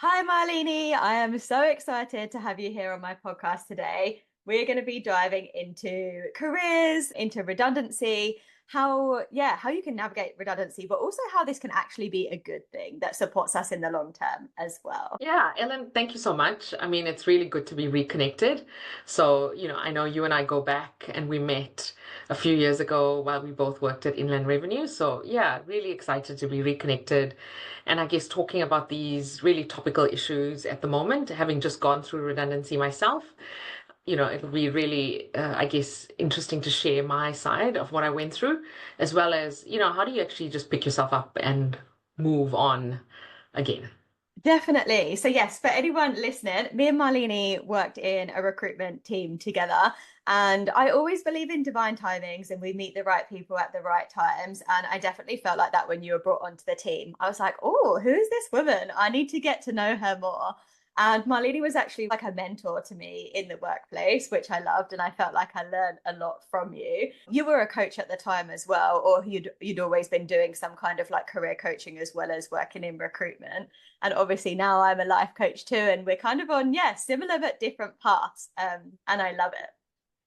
Hi, Marlini. I am so excited to have you here on my podcast today. We're going to be diving into careers, into redundancy, how you can navigate redundancy, but also how this can actually be a good thing that supports us in the long term as well. Yeah, Ellen, thank you so much. I mean, it's really good to be reconnected. So, I know you and I go back and we met a few years ago while we both worked at Inland Revenue. So, yeah, really excited to be reconnected. And I guess talking about these really topical issues at the moment, having just gone through redundancy myself, it'll be really, I guess, interesting to share my side of what I went through, as well as, how do you actually just pick yourself up and move on again? Definitely. So, yes, for anyone listening, me and Marlene worked in a recruitment team together. And I always believe in divine timings and we meet the right people at the right times. And I definitely felt like that when you were brought onto the team. I was like, oh, who is this woman? I need to get to know her more. And Marlene was actually like a mentor to me in the workplace, which I loved, and I felt like I learned a lot from you. You were a coach at the time as well, or you'd always been doing some kind of like career coaching as well as working in recruitment. And obviously now I'm a life coach too, and we're kind of on, yeah, similar but different paths. And I love it.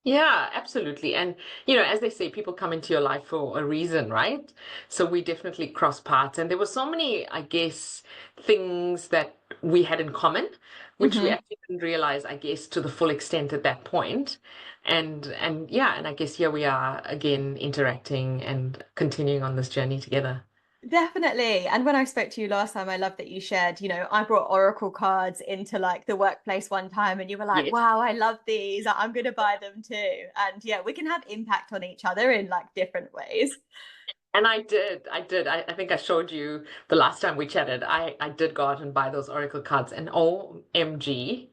Yeah, absolutely. And, as they say, people come into your life for a reason, right? So we definitely cross paths. And there were so many, I guess, things that we had in common, which we Hmm. actually didn't realize, I guess, to the full extent at that point. And yeah, and I guess here we are again interacting and continuing on this journey together. Definitely. And when I spoke to you last time, I love that you shared, I brought Oracle cards into like the workplace one time and you were like, Yes. wow, I love these. I'm going to buy them too. And yeah, we can have impact on each other in like different ways. And I did. I think I showed you the last time we chatted. I did go out and buy those Oracle cards, and OMG,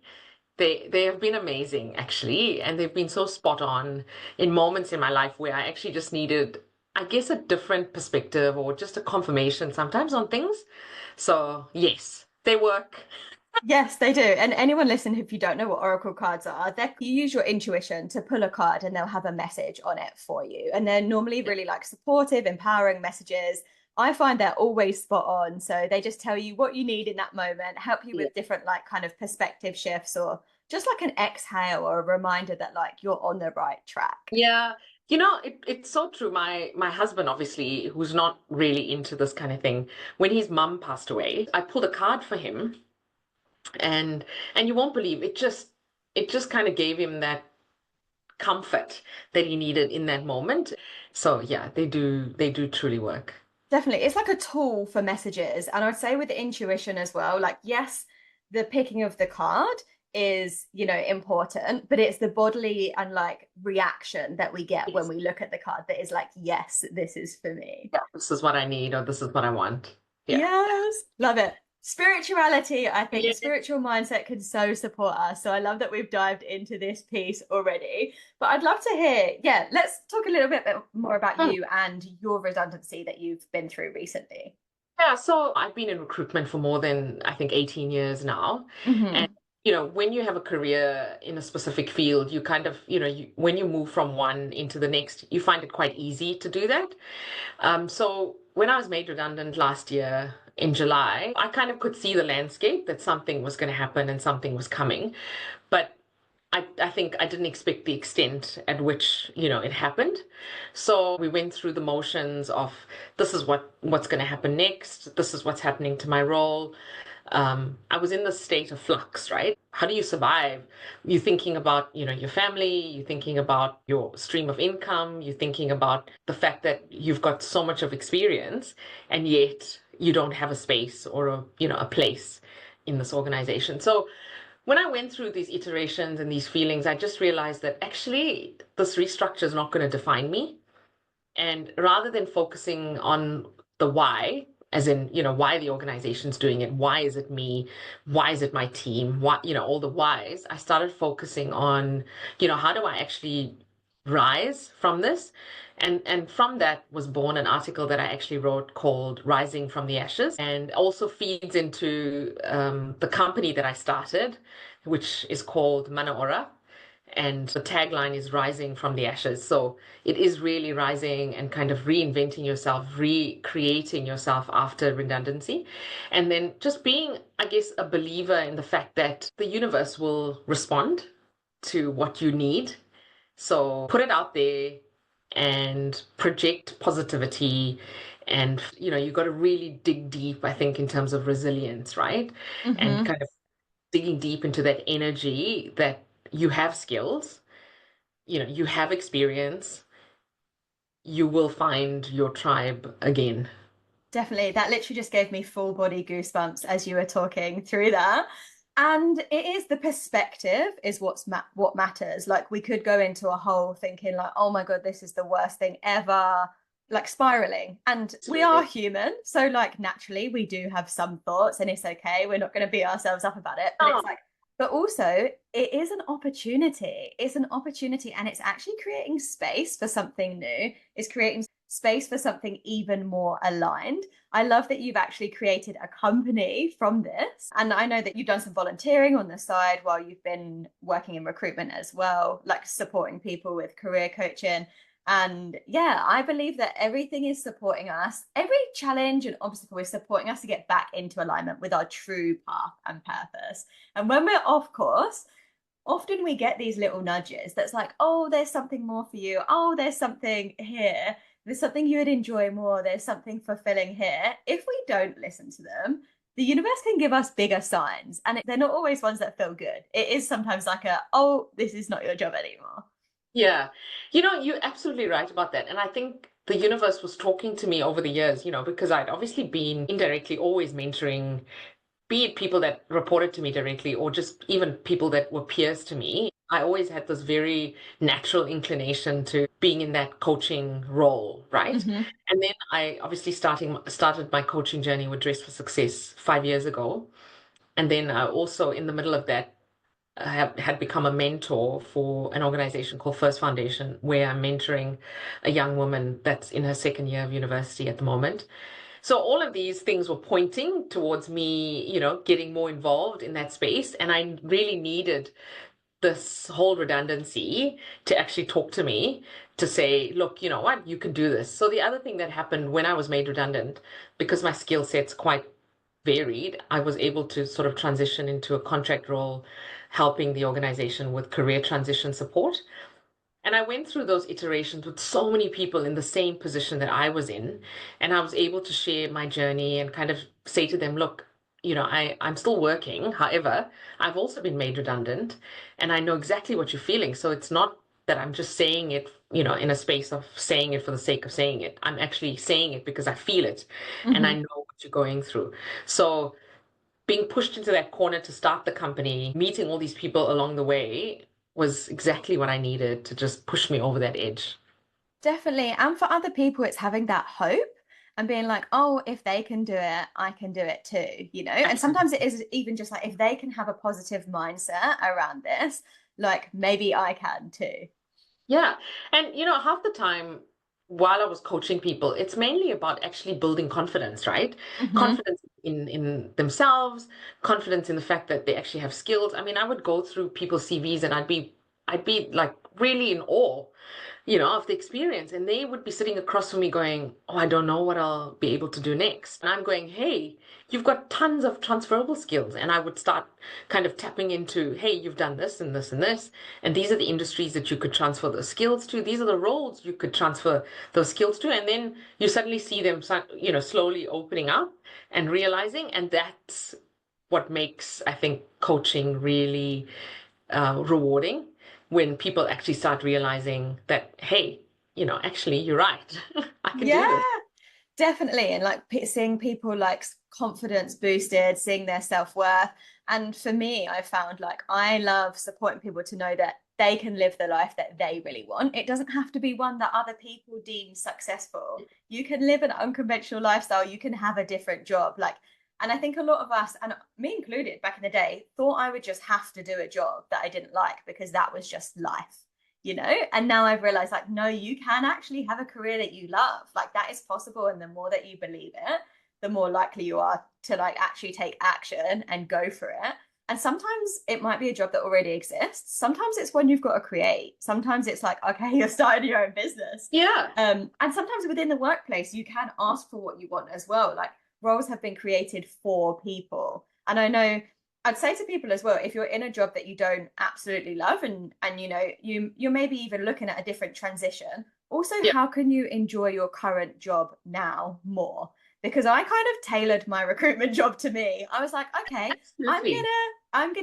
they have been amazing actually, and they've been so spot on in moments in my life where I actually just needed, I guess, a different perspective or just a confirmation sometimes on things. So yes, they work. Yes, they do. And anyone listen, if you don't know what Oracle cards are, you use your intuition to pull a card and they'll have a message on it for you. And they're normally really like supportive, empowering messages. I find they're always spot on. So they just tell you what you need in that moment, help you Yeah. with different like kind of perspective shifts or just like an exhale or a reminder that like you're on the right track. Yeah, it's so true. My husband, obviously, who's not really into this kind of thing, when his mum passed away, I pulled a card for him, and you won't believe it just kind of gave him that comfort that he needed in that moment. So yeah, they do truly work. Definitely. It's like a tool for messages. And I'd say with intuition as well, like, yes, the picking of the card is, important, but it's the bodily and like reaction that we get when Yes. we look at the card that is like, yes, this is for me. Yeah, this is what I need, or this is what I want. Yeah. Yes, love it. Spirituality, I think Yeah. spiritual mindset can so support us. So I love that we've dived into this piece already. But I'd love to hear, yeah, let's talk a little bit more about Hmm. you and your redundancy that you've been through recently. Yeah, so I've been in recruitment for more than, I think, 18 years now. And, Hmm. when you have a career in a specific field, you kind of, when you move from one into the next, you find it quite easy to do that. So when I was made redundant last year in July, I kind of could see the landscape that something was going to happen and something was coming. But I think I didn't expect the extent at which, it happened. So we went through the motions of this is what's going to happen next. This is what's happening to my role. I was in this state of flux, right? How do you survive? You're thinking about, your family, you're thinking about your stream of income, you're thinking about the fact that you've got so much of experience and yet you don't have a space or a place in this organization. So when I went through these iterations and these feelings, I just realized that actually this restructure is not going to define me. And rather than focusing on the why, as in, why the organization's doing it, why is it me, why is it my team, why, all the whys, I started focusing on, how do I actually rise from this? And from that was born an article that I actually wrote called Rising from the Ashes, and also feeds into the company that I started, which is called Manaora. and the tagline is rising from the ashes. So it is really rising and kind of reinventing yourself, recreating yourself after redundancy. And then just being, I guess, a believer in the fact that the universe will respond to what you need. So put it out there and project positivity. And, you've got to really dig deep, I think, in terms of resilience, right? And Mm-hmm. kind of digging deep into that energy that you have skills, you have experience, you will find your tribe again. Definitely. That literally just gave me full body goosebumps as you were talking through that. And it is the perspective is what matters. Like we could go into a hole thinking like, oh my God, this is the worst thing ever, like spiraling. And we are Absolutely. human. So like naturally we do have some thoughts and it's okay. We're not going to beat ourselves up about it. But Oh, it's like, but also it is an opportunity. It's an opportunity and it's actually creating space for something new. It's creating space for something even more aligned. I love that you've actually created a company from this. And I know that you've done some volunteering on the side while you've been working in recruitment as well, like supporting people with career coaching. And yeah, I believe that everything is supporting us. Every challenge and obstacle is supporting us to get back into alignment with our true path and purpose. And when we're off course, often we get these little nudges that's like, oh, there's something more for you. Oh, there's something here. There's something you would enjoy more. There's something fulfilling here. If we don't listen to them, the universe can give us bigger signs, and they're not always ones that feel good. It is sometimes like oh, this is not your job anymore. yeah. You're absolutely right about that. And I think the universe was talking to me over the years, because I'd obviously been indirectly always mentoring, be it people that reported to me directly or just even people that were peers to me. I always had this very natural inclination to being in that coaching role, right? Mm-hmm. And then I obviously started my coaching journey with Dress for Success 5 years ago. And then also in the middle of that, I had become a mentor for an organization called First Foundation, where I'm mentoring a young woman that's in her second year of university at the moment. So all of these things were pointing towards me, getting more involved in that space. And I really needed this whole redundancy to actually talk to me to say, look, you know what, you can do this. So the other thing that happened when I was made redundant, because my skill set's quite varied, I was able to sort of transition into a contract role, helping the organization with career transition support. And I went through those iterations with so many people in the same position that I was in. And I was able to share my journey and kind of say to them, look, I'm still working. However, I've also been made redundant and I know exactly what you're feeling. So it's not that I'm just saying it, in a space of saying it for the sake of saying it. I'm actually saying it because I feel it and I Mm-hmm. know what you're going through. So being pushed into that corner to start the company, meeting all these people along the way was exactly what I needed to just push me over that edge. Definitely. And for other people, it's having that hope and being like, oh, if they can do it, I can do it too, you know? And sometimes it Absolutely. is even just like, if they can have a positive mindset around this, like maybe I can too. Yeah. And, half the time while I was coaching people, it's mainly about actually building confidence, right? Hmm. Confidence in themselves, confidence in the fact that they actually have skills. I mean, I would go through people's CVs and I'd be like really in awe, of the experience. And they would be sitting across from me going, oh, I don't know what I'll be able to do next. And I'm going, hey, you've got tons of transferable skills. And I would start kind of tapping into, hey, you've done this and this and this. And these are the industries that you could transfer those skills to. These are the roles you could transfer those skills to. And then you suddenly see them, slowly opening up and realizing. And that's what makes, I think, coaching really rewarding when people actually start realizing that, hey, actually, you're right. I can Yeah, do this. definitely. And like seeing people like confidence boosted, seeing their self-worth. And for me, I found like I love supporting people to know that they can live the life that they really want. It doesn't have to be one that other people deem successful. You can live an unconventional lifestyle, you can have a different job. Like, and I think a lot of us, and me included back in the day, thought I would just have to do a job that I didn't like because that was just life, you know? And now I've realized like, no, you can actually have a career that you love. Like that is possible. And the more that you believe it, the more likely you are to like actually take action and go for it. And sometimes it might be a job that already exists. Sometimes it's one you've got to create. Sometimes it's like, okay, you're starting your own business. Yeah. And sometimes within the workplace, you can ask for what you want as well. Like roles have been created for people. And I know I'd say to people as well, if you're in a job that you don't absolutely love and you're maybe even looking at a different transition, also Yeah. how can you enjoy your current job now more? Because I kind of tailored my recruitment job to me. I was like, okay, Absolutely. I'm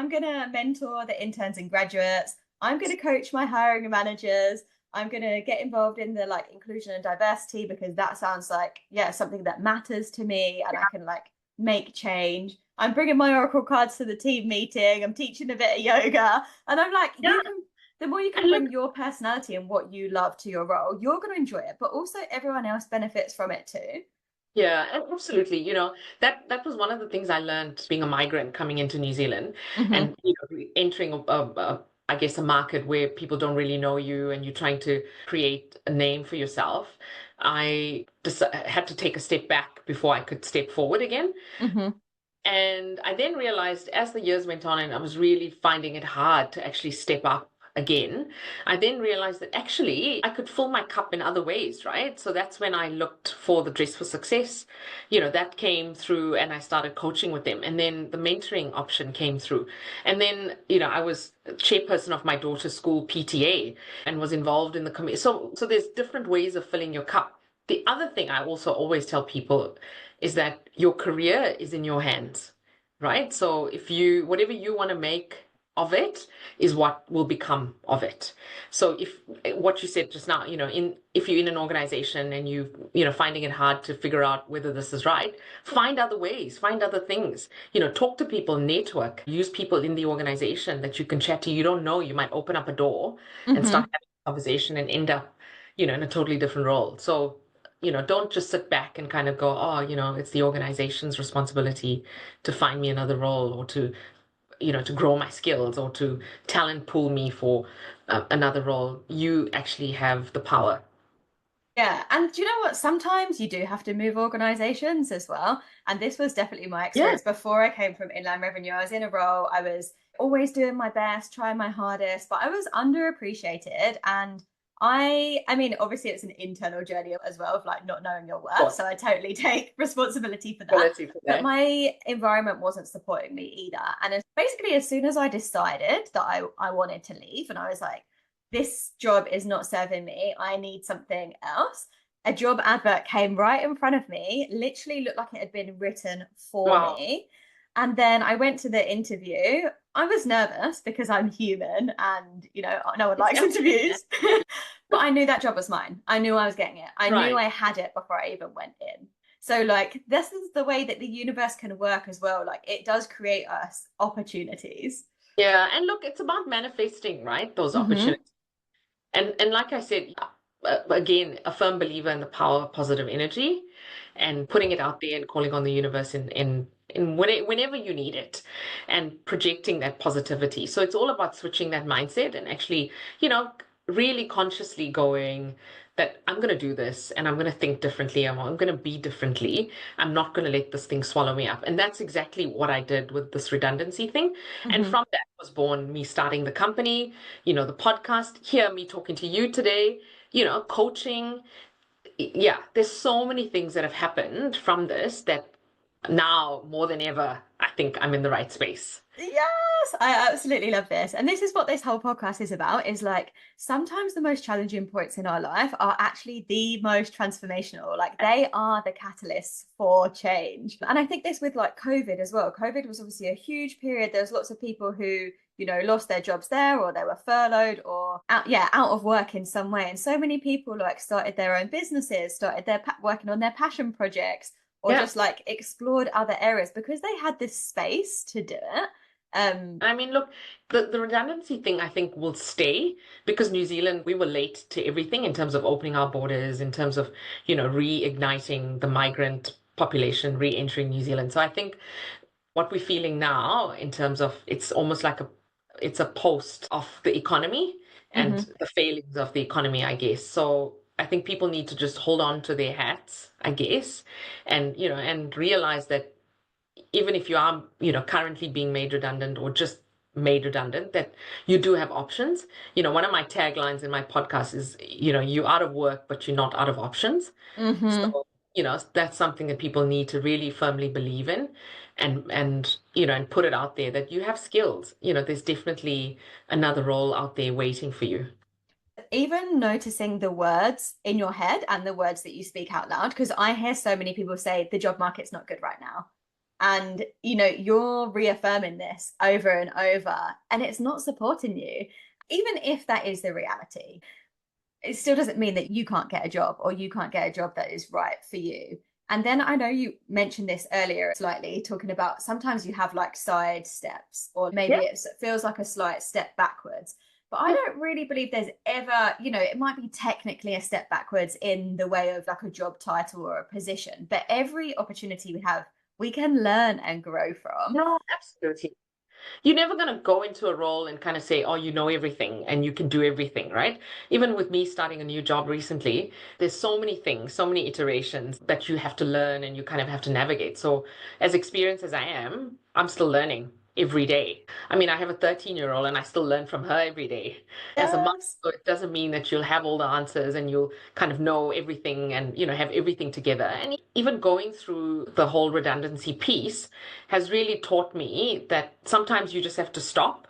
gonna mentor the interns and graduates. I'm gonna coach my hiring managers. I'm gonna get involved in the like inclusion and diversity because that sounds like, yeah, something that matters to me and I can like make change. I'm bringing my oracle cards to the team meeting. I'm teaching a bit of yoga. And I'm like, Yeah. the more you can And look, bring your personality and what you love to your role, you're going to enjoy it, but also everyone else benefits from it too. yeah, and absolutely. That was one of the things I learned being a migrant coming into New Zealand Mm-hmm. and entering I guess a market where people don't really know you and you're trying to create a name for yourself. I just had to take a step back before I could step forward again. Mm-hmm. And I then realized as the years went on and I was really finding it hard to actually step up again, I then realized that actually I could fill my cup in other ways, right? So that's when I looked for the Dress for Success. That came through and I started coaching with them. And then the mentoring option came through. And then, I was chairperson of my daughter's school PTA and was involved in the committee. So there's different ways of filling your cup. The other thing I also always tell people is that your career is in your hands, right? So whatever you want to make of it is what will become of it. So if what you said just now, if you're in an organization and finding it hard to figure out whether this is right, find other ways, find other things, talk to people, network, use people in the organization that you can chat to. You don't know, you might open up a door and start Mm-hmm. having a conversation and end up, in a totally different role. So don't just sit back and kind of go, oh, it's the organization's responsibility to find me another role or to grow my skills or to talent pool me for another role. You actually have the power. Yeah, and do you know what? Sometimes you do have to move organizations as well. And this was definitely my Yeah. experience before I came from inland revenue. I was in a role, I was always doing my best, trying my hardest, but I was underappreciated. And I mean, obviously it's an internal journey as well of like not knowing your worth. Of So I totally take responsibility for that. ability for But that. my environment wasn't supporting me either. And basically, as soon as I decided that I wanted to leave, and I was like, this job is not serving me. I need something else. A job advert came right in front of me, literally looked like it had been written for Wow. me. And then I went to the interview. I was nervous because I'm human and, no one likes Yeah. interviews. But I knew that job was mine. I knew I was getting it. I knew Right. I had it before I even went in. So, like, this is the way that the universe can work as well. Like, it does create us opportunities. Yeah. And look, it's about manifesting, right? Those Mm-hmm. opportunities. And like I said, again, a firm believer in the power of positive energy and putting it out there and calling on the universe whenever you need it and projecting that positivity. So it's all about switching that mindset and actually, you know, really consciously going that I'm going to do this and I'm going to think differently. I'm going to be differently. I'm not going to let this thing swallow me up. And that's exactly what I did with this redundancy thing. And Mm-hmm. from that was born me starting the company, the podcast, here, me talking to you today, coaching. Yeah, there's so many things that have happened from this that now more than ever, I think I'm in the right space. Yes, I absolutely love this. And this is what this whole podcast is about, is like sometimes the most challenging points in our life are actually the most transformational. Like they are the catalysts for change. And I think this with like COVID as well. COVID was obviously a huge period. There's lots of people who, lost their jobs there or they were furloughed or out of work in some way. And so many people like started their own businesses, started their working on their passion projects or Yeah. just like explored other areas because they had this space to do it. I mean, look, the redundancy thing I think will stay because New Zealand, we were late to everything in terms of opening our borders, in terms of, reigniting the migrant population, re-entering New Zealand. So I think what we're feeling now in terms of it's a post of the economy and Mm-hmm. the failings of the economy, I guess. So I think people need to just hold on to their hats, I guess, and realize that even if you are, currently being made redundant or just made redundant, that you do have options. One of my taglines in my podcast is, you're out of work, but you're not out of options. Hmm. So, that's something that people need to really firmly believe in and put it out there that you have skills. There's definitely another role out there waiting for you. Even noticing the words in your head and the words that you speak out loud, because I hear so many people say the job market's not good right now. And you're reaffirming this over and over, and it's not supporting you. Even if that is the reality, it still doesn't mean that you can't get a job or you can't get a job that is right for you. And then I know you mentioned this earlier slightly, talking about sometimes you have like side steps, or maybe Yeah, it feels like a slight step backwards. But I yeah. don't really believe there's ever, it might be technically a step backwards in the way of like a job title or a position, but every opportunity we have, we can learn and grow from. No, absolutely. You're never going to go into a role and kind of say, oh, you know everything and you can do everything, right? Even with me starting a new job recently, there's so many things, so many iterations that you have to learn and you kind of have to navigate. So, as experienced as I am, I'm still learning every day. I mean, I have a 13-year-old and I still learn from her every day as a mom. Yes. So it doesn't mean that you'll have all the answers and you'll kind of know everything and, have everything together. And even going through the whole redundancy piece has really taught me that sometimes you just have to stop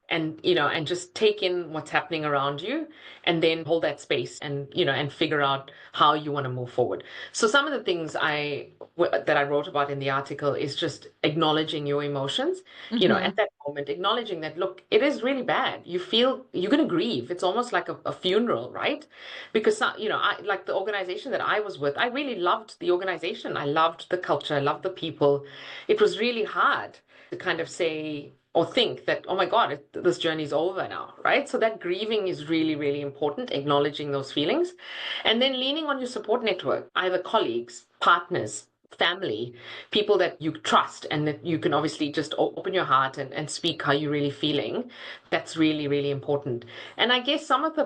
and just take in what's happening around you and then hold that space and figure out how you want to move forward. So some of the things that I wrote about in the article is just acknowledging your emotions, Hmm. at that moment, acknowledging that, look, it is really bad. You feel you're going to grieve. It's almost like a funeral, right? Because, I like the organization that I was with, I really loved the organization. I loved the culture. I loved the people. It was really hard to kind of say or think that, oh my God, this journey's over now, right? So that grieving is really, really important, acknowledging those feelings. And then leaning on your support network, either colleagues, partners, family, people that you trust and that you can obviously just open your heart and speak how you're really feeling. That's really, really important. And I guess some of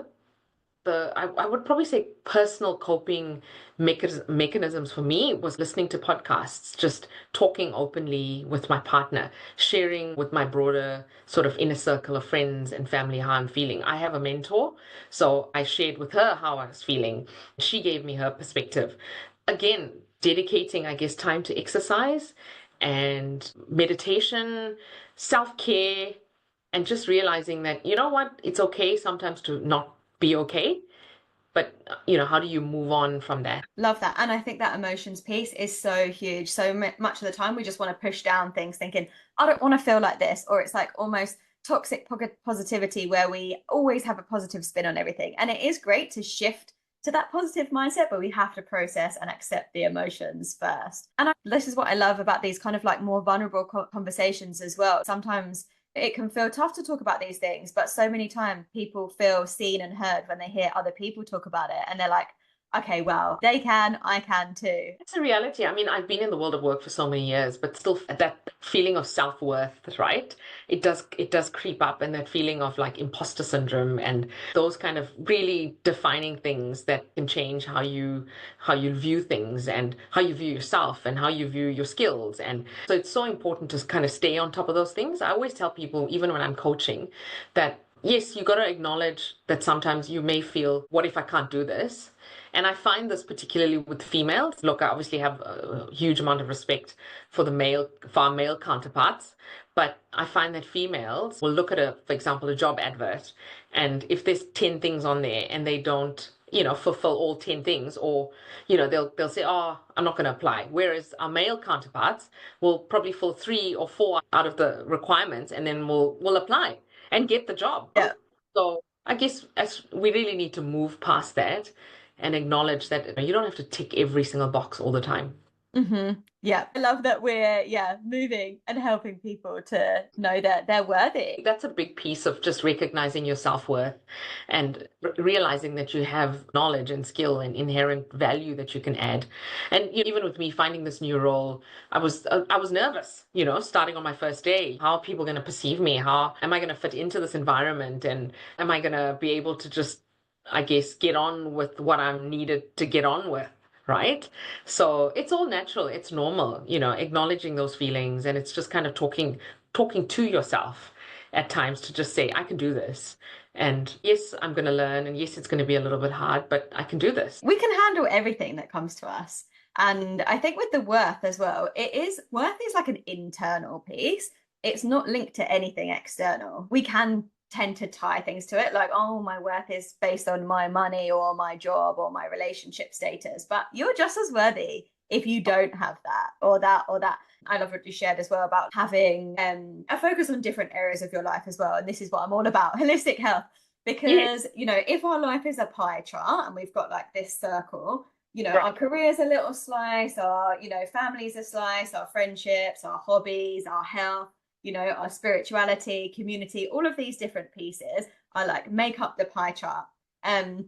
I would probably say personal coping mechanisms for me was listening to podcasts, just talking openly with my partner, sharing with my broader sort of inner circle of friends and family how I'm feeling. I have a mentor, so I shared with her how I was feeling. She gave me her perspective. Again, dedicating, I guess, time to exercise and meditation, self-care, and just realizing that, you know what, it's okay sometimes to not be okay, but how do you move on from that? Love that. And I think that emotions piece is so huge. So much of the time, we just want to push down things thinking, I don't want to feel like this. Or it's like almost toxic positivity where we always have a positive spin on everything. And it is great to shift to that positive mindset, but we have to process and accept the emotions first. And this is what I love about these kind of like more vulnerable conversations as well. Sometimes it can feel tough to talk about these things, but so many times people feel seen and heard when they hear other people talk about it. And they're like, okay, well, they can, I can too. It's a reality. I mean, I've been in the world of work for so many years, but still that feeling of self-worth, right? It does creep up, and that feeling of like imposter syndrome and those kind of really defining things that can change how you view things and how you view yourself and how you view your skills. And so it's so important to kind of stay on top of those things. I always tell people, even when I'm coaching, that yes, you got to acknowledge that sometimes you may feel, what if I can't do this? And I find this particularly with females. Look, I obviously have a huge amount of respect for our male counterparts, but I find that females will look at for example, a job advert, and if there's 10 things on there and they don't, fulfill all 10 things, or, they'll say, oh, I'm not going to apply. Whereas our male counterparts will probably fill 3 or 4 out of the requirements and then will apply and get the job. Yeah. So I guess as we really need to move past that and acknowledge that you don't have to tick every single box all the time. Yeah. I love that we're, yeah, moving and helping people to know that they're worthy. That's a big piece of just recognizing your self-worth and realizing that you have knowledge and skill and inherent value that you can add. And even with me finding this new role, I was nervous, starting on my first day. How are people going to perceive me? How am I going to fit into this environment? And am I going to be able to just, I guess, get on with what I'm needed to get on with? right? So it's all natural, it's normal, acknowledging those feelings, and it's just kind of talking to yourself at times to just say, I can do this. And yes, I'm going to learn, and yes, it's going to be a little bit hard, but I can do this. We can handle everything that comes to us. And I think with the worth as well, worth is like an internal piece. It's not linked to anything external. We can tend to tie things to it, like, oh, my worth is based on my money or my job or my relationship status. But you're just as worthy if you don't have that or that or that. I love what you shared as well about having a focus on different areas of your life as well. And this is what I'm all about, holistic health. Yeah, Because, if our life is a pie chart and we've got like this circle, our right. career's a little slice, our, family's a slice, our friendships, our hobbies, our health, our spirituality, community, all of these different pieces are like make up the pie chart. And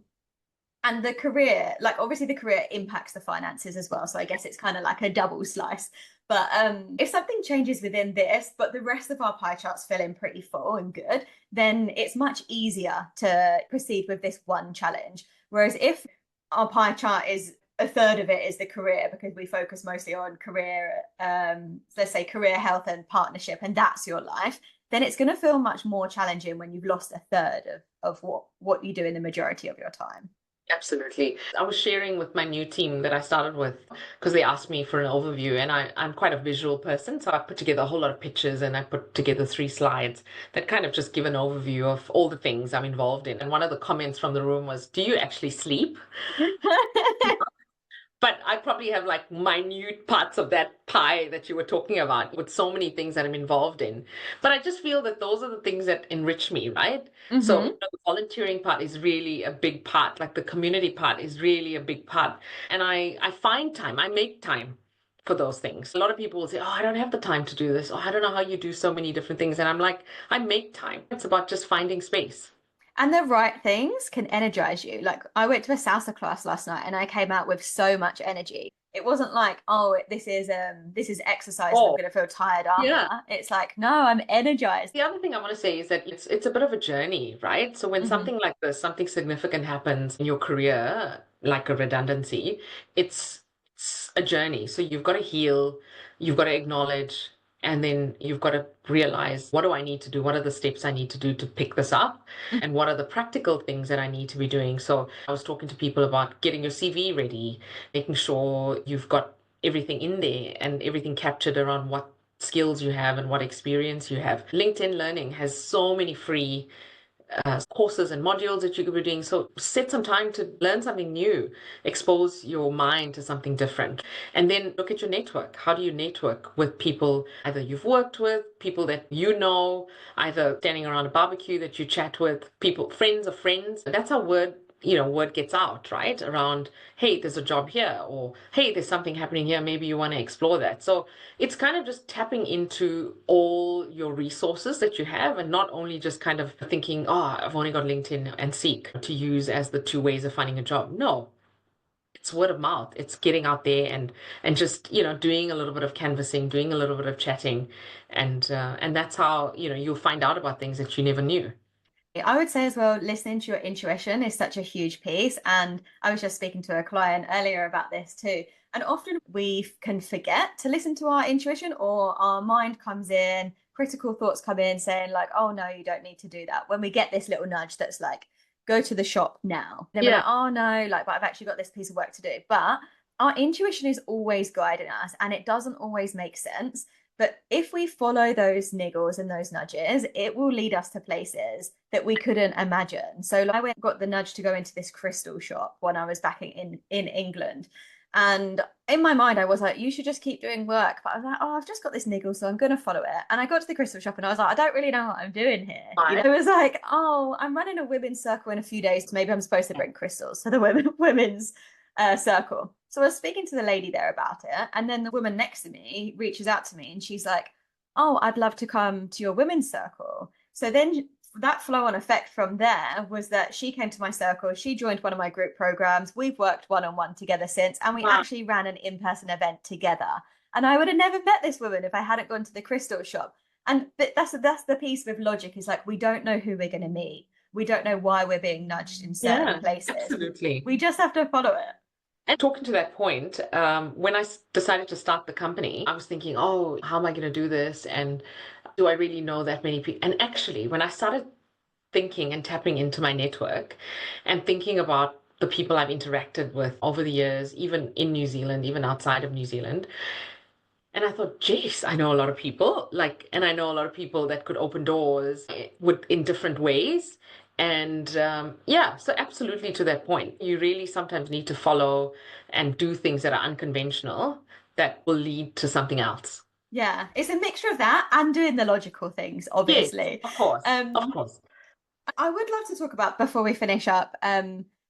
the career, like obviously the career impacts the finances as well. So I guess it's kind of like a double slice. But if something changes within this, but the rest of our pie charts fill in pretty full and good, then it's much easier to proceed with this one challenge. Whereas if our pie chart is a third of it is the career, because we focus mostly on career, let's say career, health, and partnership, and that's your life, then it's going to feel much more challenging when you've lost a third of what you do in the majority of your time. Absolutely. I was sharing with my new team that I started with because they asked me for an overview, and I'm quite a visual person. So I put together a whole lot of pictures and I put together 3 slides that kind of just give an overview of all the things I'm involved in. And one of the comments from the room was, do you actually sleep? But I probably have like minute parts of that pie that you were talking about with so many things that I'm involved in. But I just feel that those are the things that enrich me, right? So Mm-hmm. the volunteering part is really a big part, like the community part is really a big part. And I find time, I make time for those things. A lot of people will say, oh, I don't have the time to do this. Oh, I don't know how you do so many different things. And I'm like, I make time. It's about just finding space. And the right things can energize you. Like I went to a salsa class last night and I came out with so much energy. It wasn't like, oh, this is exercise and I'm Oh, gonna feel tired after. yeah. It's like, no, I'm energized. The other thing I want to say is that it's a bit of a journey, right? So when Hmm. something like this, something significant happens in your career, like a redundancy, it's a journey. So you've got to heal, you've got to acknowledge, and then you've got to realize, what do I need to do? What are the steps I need to do to pick this up? And what are the practical things that I need to be doing? So I was talking to people about getting your CV ready, making sure you've got everything in there and everything captured around what skills you have and what experience you have. LinkedIn Learning has so many free courses and modules that you could be doing. So set some time to learn something new, expose your mind to something different. And then look at your network. How do you network with people either you've worked with, people that you know, either standing around a barbecue that you chat with, people, friends of friends. That's how word gets out, right? Around, hey, there's a job here, or hey, there's something happening here. Maybe you want to explore that. So it's kind of just tapping into all your resources that you have and not only just kind of thinking, oh, I've only got LinkedIn and Seek to use as the 2 ways of finding a job. No, it's word of mouth. It's getting out there and just, doing a little bit of canvassing, doing a little bit of chatting. And that's how, you'll find out about things that you never knew. I would say as well, listening to your intuition is such a huge piece. And I was just speaking to a client earlier about this too. And often we can forget to listen to our intuition, or our mind comes in, critical thoughts come in saying, like, oh, no, you don't need to do that. When we get this little nudge that's like, go to the shop now. Then we're Yeah. like, oh, no, like, but I've actually got this piece of work to do. But our intuition is always guiding us and it doesn't always make sense. But if we follow those niggles and those nudges, it will lead us to places that we couldn't imagine. So like, got the nudge to go into this crystal shop when I was back in England. And in my mind, I was like, you should just keep doing work. But I was like, oh, I've just got this niggle, so I'm going to follow it. And I got to the crystal shop and I was like, I don't really know what I'm doing here. Right. It was like, oh, I'm running a women's circle in a few days. So maybe I'm supposed to bring crystals to the women's circle. So I was speaking to the lady there about it, and then the woman next to me reaches out to me and she's like, oh, I'd love to come to your women's circle. So then that flow on effect from there was that she came to my circle, she joined one of my group programs, we've worked one-on-one together since, and we Wow. actually ran an in-person event together. And I would have never met this woman if I hadn't gone to the crystal shop. And that's the piece with logic, is like, we don't know who we're going to meet, we don't know why we're being nudged in certain Yeah, places, absolutely. we just have to follow it. And talking to that point, when I decided to start the company, I was thinking, oh, how am I going to do this? And do I really know that many people? And actually, when I started thinking and tapping into my network and thinking about the people I've interacted with over the years, even in New Zealand, even outside of New Zealand, and I thought, geez, I know a lot of people, like, and I know a lot of people that could open doors with in different ways. And yeah, so absolutely to that point, you really sometimes need to follow and do things that are unconventional that will lead to something else. Yeah, it's a mixture of that and doing the logical things, Yes, obviously. of course, of Um, course. I would love to talk about before we finish up.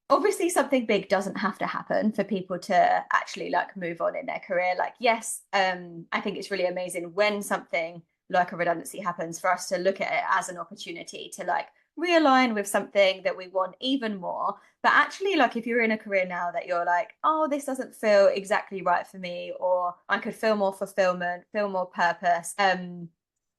Obviously, something big doesn't have to happen for people to actually like move on in their career. Like, yes, I think it's really amazing when something like a redundancy happens for us to look at it as an opportunity to like realign with something that we want even more. But actually, like if you're in a career now that you're like, oh, this doesn't feel exactly right for me, or I could feel more fulfillment, feel more purpose.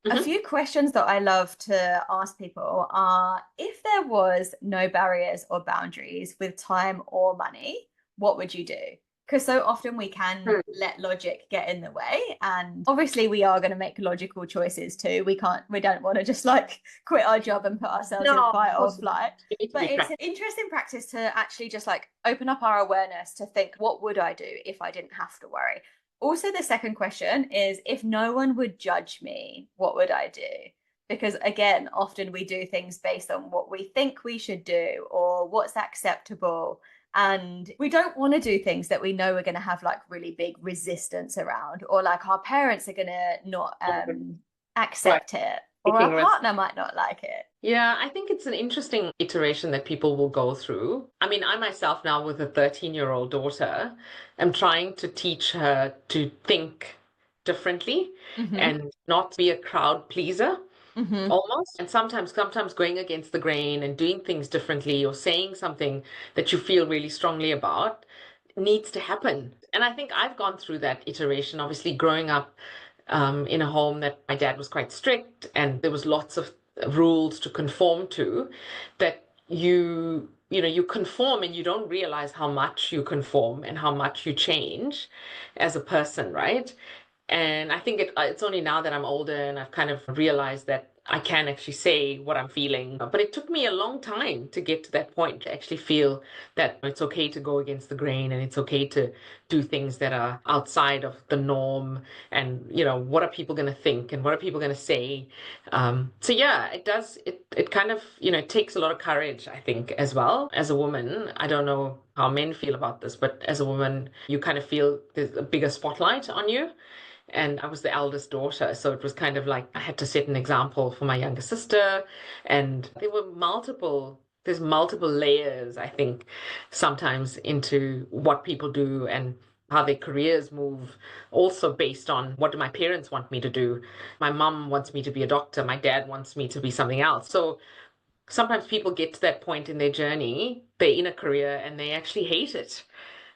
A Hmm. few questions that I love to ask people are if there was no barriers or boundaries with time or money, what would you do? Because so often we can let logic get in the way. And obviously we are going to make logical choices too. We don't want to just like quit our job and put ourselves in No, of fight or course not. flight. You need to But be it's an practical. interesting practice to actually just like open up our awareness to think, what would I do if I didn't have to worry? Also, the second question is if no one would judge me, what would I do? Because again, often we do things based on what we think we should do or what's acceptable. And we don't want to do things that we know we're going to have like really big resistance around, or like our parents are going to not Right. accept it, or our Taking risks. partner might not like it. Yeah, I think it's an interesting iteration that people will go through. I mean, I myself now with a 13-year-old daughter, am trying to teach her to think differently Mm-hmm. and not be a crowd pleaser Mm-hmm. almost. And sometimes going against the grain and doing things differently or saying something that you feel really strongly about needs to happen. And I think I've gone through that iteration, obviously growing up in a home that my dad was quite strict and there was lots of rules to conform to that you conform and you don't realize how much you conform and how much you change as a person, right? And I think it's only now that I'm older and I've kind of realized that I can actually say what I'm feeling. But it took me a long time to get to that point, to actually feel that it's okay to go against the grain and it's okay to do things that are outside of the norm. And, what are people going to think and what are people going to say? So yeah, it does. It kind of, it takes a lot of courage, I think, as well. As a woman, I don't know how men feel about this, but as a woman, you kind of feel there's a bigger spotlight on you. And I was the eldest daughter, so it was kind of like I had to set an example for my younger sister. And there's multiple layers, I think, sometimes into what people do and how their careers move, also based on what do my parents want me to do. My mum wants me to be a doctor, my dad wants me to be something else. So sometimes people get to that point in their journey, they're in a career and they actually hate it.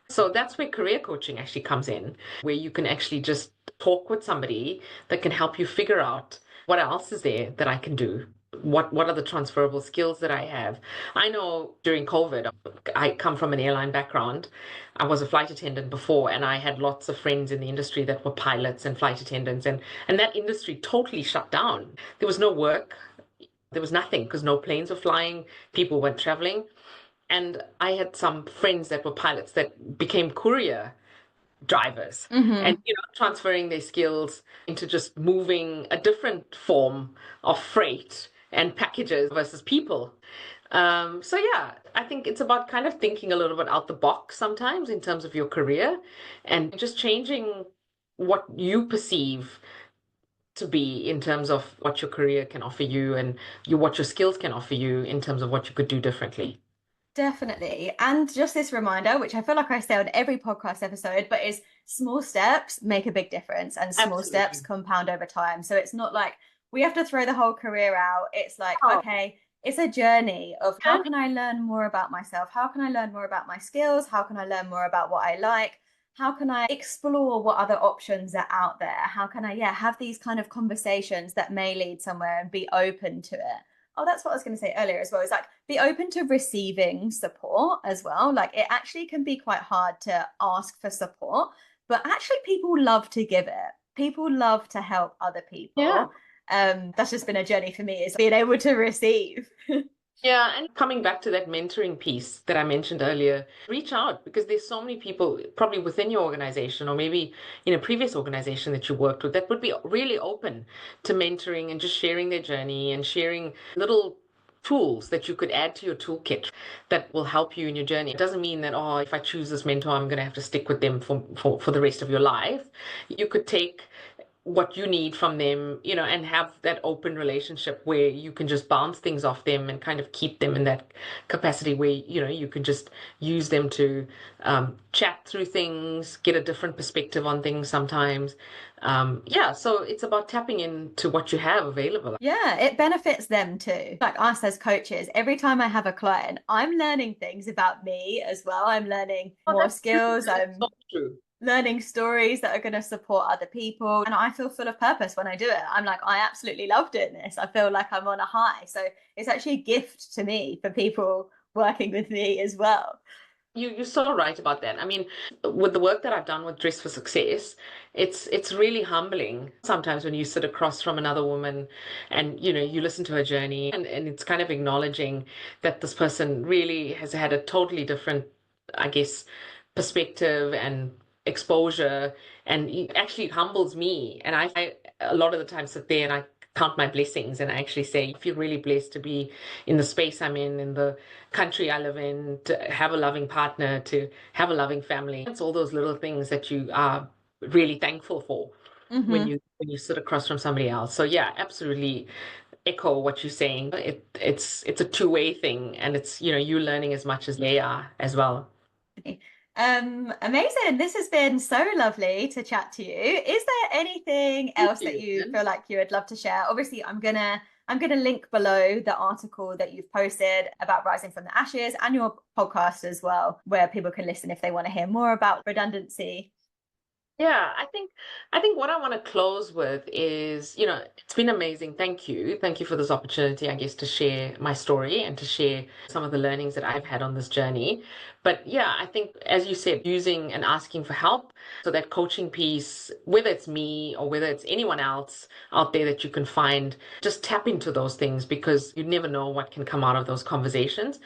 So that's where career coaching actually comes in, where you can actually just talk with somebody that can help you figure out what else is there that I can do. What are the transferable skills that I have? I know during COVID, I come from an airline background. I was a flight attendant before, and I had lots of friends in the industry that were pilots and flight attendants, and that industry totally shut down. There was no work, there was nothing because no planes were flying, people weren't traveling. And I had some friends that were pilots that became courier drivers and Mm-hmm. transferring their skills into just moving a different form of freight and packages versus people. So yeah, I think it's about kind of thinking a little bit out the box sometimes in terms of your career and just changing what you perceive to be in terms of what your career can offer you and what your skills can offer you in terms of what you could do differently. Definitely. And just this reminder, which I feel like I say on every podcast episode, but is small steps make a big difference and small steps Absolutely. compound over time. So it's not like we have to throw the whole career out. It's like, Oh, okay, it's a journey of how yeah. can I learn more about myself? How can I learn more about my skills? How can I learn more about what I like? How can I explore what other options are out there? How can I, yeah, have these kind of conversations that may lead somewhere and be open to it? oh, that's what I was going to say earlier as well, is like be open to receiving support as well. Like it actually can be quite hard to ask for support, but actually people love to give it. People love to help other Yeah. people. That's just been a journey for me, is being able to receive. Yeah, and coming back to that mentoring piece that I mentioned earlier, reach out because there's so many people probably within your organization or maybe in a previous organization that you worked with that would be really open to mentoring and just sharing their journey and sharing little tools that you could add to your toolkit that will help you in your journey. It doesn't mean that, oh, if I choose this mentor, I'm going to have to stick with them for the rest of your life. You could take what you need from them, and have that open relationship where you can just bounce things off them and kind of keep them in that capacity where, you can just use them to chat through things, get a different perspective on things sometimes. Yeah, so it's about tapping into what you have available. Yeah, it benefits them too. Like us as coaches, every time I have a client, I'm learning things about me as well. I'm learning Oh, more that's true. skills. That is I'm so true. learning stories that are going to support other people. And I feel full of purpose when I do it. I'm like, I absolutely love doing this. I feel like I'm on a high. So it's actually a gift to me for people working with me as well. You're so right about that. I mean, with the work that I've done with Dress for Success, it's really humbling sometimes when you sit across from another woman and you listen to her journey and it's kind of acknowledging that this person really has had a totally different, I guess, perspective and exposure, and it actually humbles me. And I a lot of the time sit there and I count my blessings and I actually say, I feel really blessed to be in the space I'm in the country I live in, to have a loving partner, to have a loving family. It's all those little things that you are really thankful for when Hmm. you sit across from somebody else. So yeah, absolutely echo what you're saying. It's a two-way thing, and it's you learning as much as they are as well. Amazing. This has been so lovely to chat to you. Is there anything Thank else that you. you feel like you would love to share? Obviously, I'm gonna link below the article that you've posted about Rising from the Ashes and your podcast as well, where people can listen if they want to hear more about redundancy. Yeah, I think what I want to close with is, it's been amazing. Thank you. Thank you for this opportunity, I guess, to share my story and to share some of the learnings that I've had on this journey. But yeah, I think, as you said, using and asking for help. So that coaching piece, whether it's me or whether it's anyone else out there that you can find, just tap into those things because you never know what can come out of those conversations.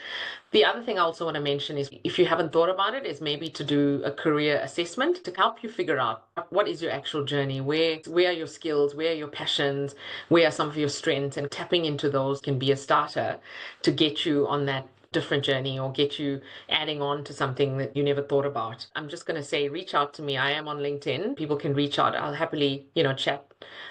The other thing I also want to mention is if you haven't thought about it, is maybe to do a career assessment to help you figure out what is your actual journey, where are your skills, where are your passions, where are some of your strengths, and tapping into those can be a starter to get you on that different journey or get you adding on to something that you never thought about. I'm just going to say reach out to me. I am on LinkedIn. People can reach out. I'll happily, chat.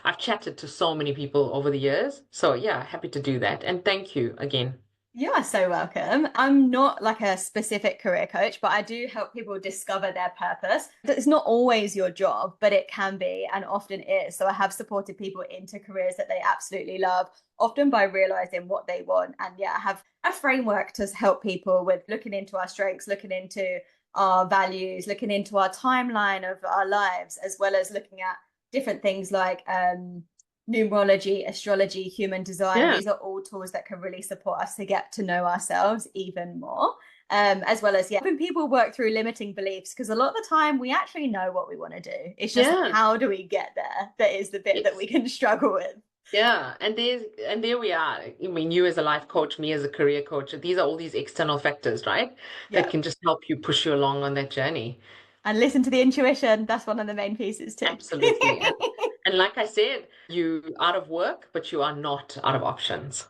I've chatted to so many people over the years. So yeah, happy to do that. And thank you again. You are so welcome. I'm not like a specific career coach, but I do help people discover their purpose. It's not always your job, but it can be and often is. So I have supported people into careers that they absolutely love, often by realizing what they want. And yeah, I have a framework to help people with looking into our strengths, looking into our values, looking into our timeline of our lives, as well as looking at different things like numerology, astrology, human design. Yeah. These are all tools that can really support us to get to know ourselves even more. As well as, yeah, when people work through limiting beliefs, because a lot of the time we actually know what we want to do. It's just Yeah. how do we get there that is the bit that we Yes. can struggle with. Yeah, and there we are. I mean, you as a life coach, me as a career coach, these are all these external factors, right? That Yeah. can just help you push you along on that journey. And listen to the intuition. That's one of the main pieces too. Absolutely. And like I said, you out of work, but you are not out of options.